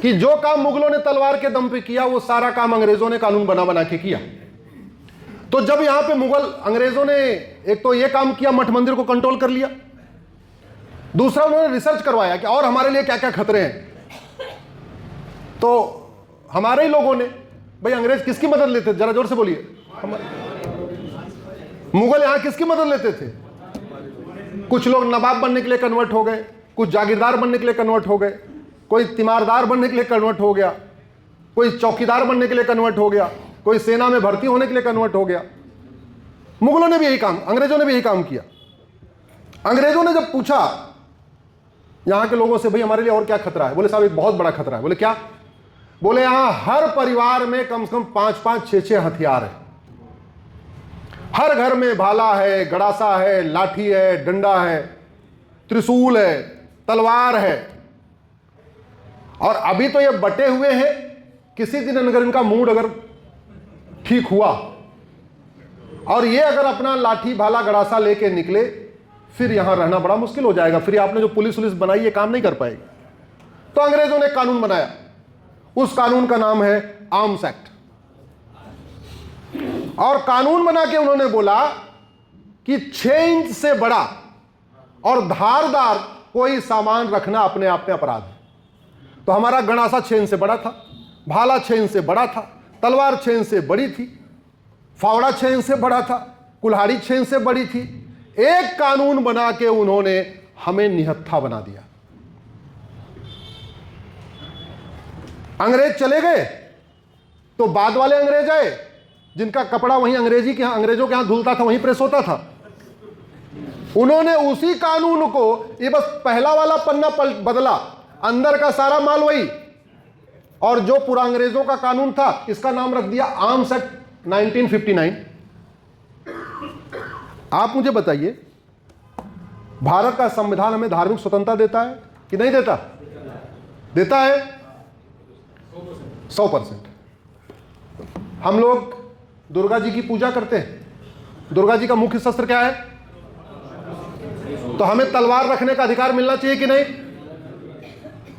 कि जो काम मुगलों ने तलवार के दम पे किया वो सारा काम अंग्रेजों ने कानून बना बना के किया। तो जब यहां पे मुगल अंग्रेजों ने एक तो ये काम किया, मठ मंदिर को कंट्रोल कर लिया, दूसरा उन्होंने रिसर्च करवाया कि और हमारे लिए क्या क्या खतरे हैं। तो हमारे ही लोगों ने, भाई अंग्रेज किसकी मदद लेते थे, जरा जोर से बोलिए, मुगल यहां किसकी मदद लेते थे? कुछ लोग नवाब बनने के लिए कन्वर्ट हो गए, कुछ जागीरदार बनने के लिए कन्वर्ट हो गए, कोई तीमारदार बनने के लिए कन्वर्ट हो गया, कोई चौकीदार बनने के लिए कन्वर्ट हो गया, कोई सेना में भर्ती होने के लिए कन्वर्ट हो गया। मुगलों ने भी यही काम, अंग्रेजों ने भी यही काम किया। अंग्रेजों ने जब पूछा यहां के लोगों से, भाई हमारे लिए और क्या खतरा है? बोले साहब एक बहुत बड़ा खतरा है। बोले क्या? बोले यहां हर परिवार में कम से कम 5-5, 6-6 हथियार है। हर घर में भाला है, गड़ासा है, लाठी है, डंडा है, त्रिशूल है, तलवार है। और अभी तो ये बटे हुए हैं, किसी दिन अगर इनका मूड अगर ठीक हुआ और ये अगर अपना लाठी भाला गड़ासा लेके निकले, फिर यहां रहना बड़ा मुश्किल हो जाएगा। फिर आपने जो पुलिस वुलिस बनाई ये काम नहीं कर पाएगी। तो अंग्रेजों ने कानून बनाया, उस कानून का नाम है आर्म्स एक्ट। और कानून बना के उन्होंने बोला कि 6 इंच से बड़ा और धारदार कोई सामान रखना अपने आप में अपराध है। तो हमारा गणासा 6 इंच से बड़ा था, भाला 6 इंच से बड़ा था, तलवार 6 इंच से बड़ी थी, फावड़ा 6 इंच से बड़ा था, कुल्हाड़ी 6 इंच से बड़ी थी। एक कानून बना के उन्होंने हमें निहत्था बना दिया। अंग्रेज चले गए तो बाद वाले अंग्रेज आए, जिनका कपड़ा वहीं अंग्रेजों के यहां धुलता था, वहीं प्रेस होता था। उन्होंने उसी कानून को, ये बस पहला वाला पन्ना बदला, अंदर का सारा माल वही। और जो पूरा अंग्रेजों का कानून था, इसका नाम रख दिया आर्म्स एक्ट 1959। आप मुझे बताइए, भारत का संविधान हमें धार्मिक स्वतंत्रता देता है कि नहीं देता? देता है 100%। हम लोग दुर्गा जी की पूजा करते हैं। दुर्गा जी का मुख्य शस्त्र क्या है? तो हमें तलवार रखने का अधिकार मिलना चाहिए कि नहीं?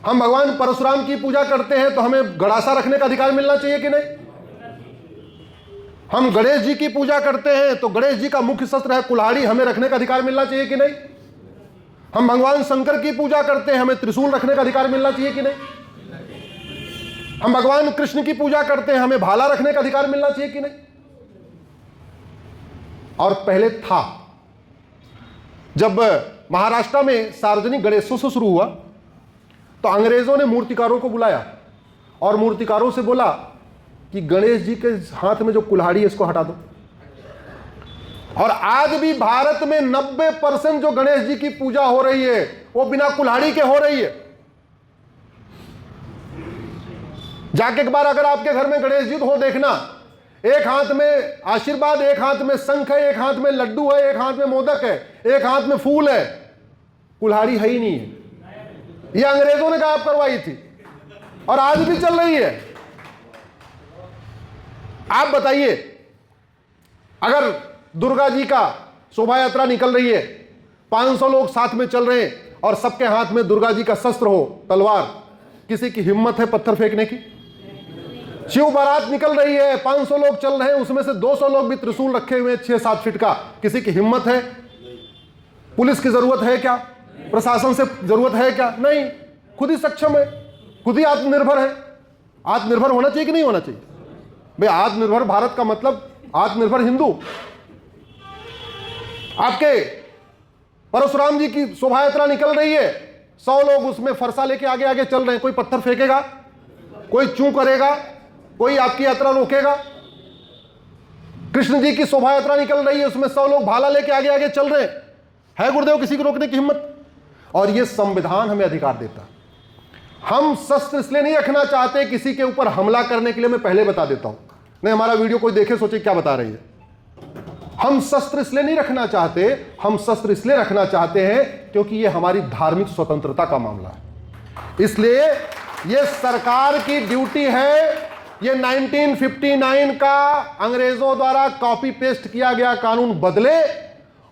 हम भगवान परशुराम की पूजा करते हैं तो हमें गड़ासा रखने का अधिकार मिलना चाहिए कि नहीं? हम गणेश जी की पूजा करते हैं तो गणेश जी का मुख्य शस्त्र है कुल्हाड़ी, हमें रखने का अधिकार मिलना चाहिए कि नहीं? हम भगवान शंकर की पूजा करते हैं, हमें त्रिशूल रखने का अधिकार मिलना चाहिए कि नहीं? हम भगवान कृष्ण की पूजा करते हैं, हमें भाला रखने का अधिकार मिलना चाहिए कि नहीं? और पहले था, जब महाराष्ट्र में सार्वजनिक गणेशोत्सव शुरू हुआ तो अंग्रेजों ने मूर्तिकारों को बुलाया और मूर्तिकारों से बोला कि गणेश जी के हाथ में जो कुल्हाड़ी है इसको हटा दो। और आज भी भारत में 90% जो गणेश जी की पूजा हो रही है वो बिना कुल्हाड़ी के हो रही है। जाके एक बार अगर आपके घर में गणेश जी हो देखना, एक हाथ में आशीर्वाद, एक हाथ में शंख है, एक हाथ में लड्डू है, एक हाथ में मोदक है, एक हाथ में फूल है, कुल्हाड़ी है ही नहीं है। ये अंग्रेजों ने गायब करवाई थी और आज भी चल रही है। आप बताइए, अगर दुर्गा जी का शोभा यात्रा निकल रही है, 500 लोग साथ में चल रहे हैं और सबके हाथ में दुर्गा जी का शस्त्र हो, तलवार, किसी की हिम्मत है पत्थर फेंकने की? शिव बारात निकल रही है, 500 लोग चल रहे हैं, उसमें से 200 लोग भी त्रिशूल रखे हुए 6-7 फीट का, किसी की हिम्मत है? पुलिस की जरूरत है क्या? प्रशासन से जरूरत है क्या? नहीं, खुद ही सक्षम है, खुद ही आत्मनिर्भर है। आत्मनिर्भर होना चाहिए कि नहीं होना चाहिए? भाई आत्मनिर्भर भारत का मतलब आत्मनिर्भर हिंदू। आपके परशुराम जी की शोभा यात्रा निकल रही है, 100 लोग उसमें फरसा लेके आगे आगे चल रहे हैं, कोई पत्थर फेंकेगा, कोई चू करेगा, कोई आपकी यात्रा रोकेगा? कृष्ण जी की शोभा यात्रा निकल रही है, उसमें 100 लोग भाला लेके आगे आगे चल रहे हैं, है गुरुदेव किसी को रोकने की हिम्मत? और यह संविधान हमें अधिकार देता। हम शस्त्र इसलिए नहीं रखना चाहते किसी के ऊपर हमला करने के लिए, मैं पहले बता देता हूं, नहीं हमारा वीडियो कोई देखे सोचे क्या बता रही है। हम शस्त्र इसलिए नहीं रखना चाहते, हम शस्त्र इसलिए रखना चाहते हैं क्योंकि यह हमारी धार्मिक स्वतंत्रता का मामला है। इसलिए यह सरकार की ड्यूटी है, यह 1959 का अंग्रेजों द्वारा कॉपी पेस्ट किया गया कानून बदले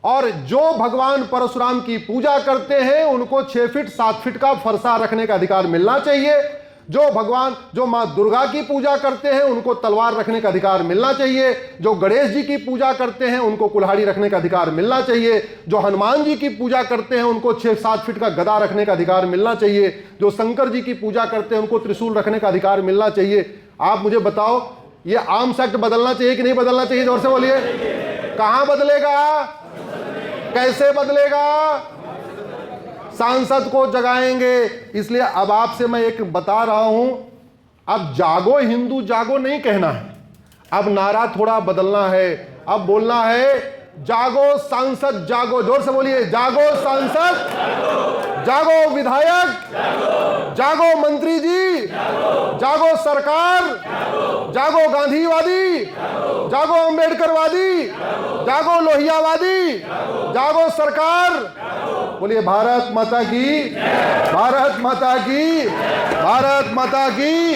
और जो भगवान परशुराम की पूजा करते हैं उनको 6 फीट 7 फीट का फरसा रखने का अधिकार मिलना चाहिए। जो माँ दुर्गा की पूजा करते हैं उनको तलवार रखने का अधिकार मिलना चाहिए, जो गणेश जी की पूजा करते हैं उनको कुल्हाड़ी रखने का अधिकार मिलना चाहिए, जो हनुमान जी की पूजा करते हैं उनको 6-7 फीट का गदा रखने का अधिकार मिलना चाहिए, जो शंकर जी की पूजा करते हैं उनको त्रिशूल रखने का अधिकार मिलना चाहिए। आप मुझे बताओ, ये आर्म्स एक्ट बदलना चाहिए कि नहीं बदलना चाहिए? जोर से बोलिए। कहां बदलेगा, कैसे बदलेगा? सांसद को जगाएंगे। इसलिए अब आपसे मैं एक बता रहा हूं, अब जागो हिंदू जागो नहीं कहना है, अब नारा थोड़ा बदलना है। अब बोलना है जागो सांसद जागो। जोर से बोलिए, जागो सांसद, जागो विधायक, जागो मंत्री जी, जागो सरकार, जागो गांधीवादी, जागो अंबेडकरवादी, जागो लोहियावादी, जागो सरकार। बोलिए भारत माता की, भारत माता की, भारत माता की।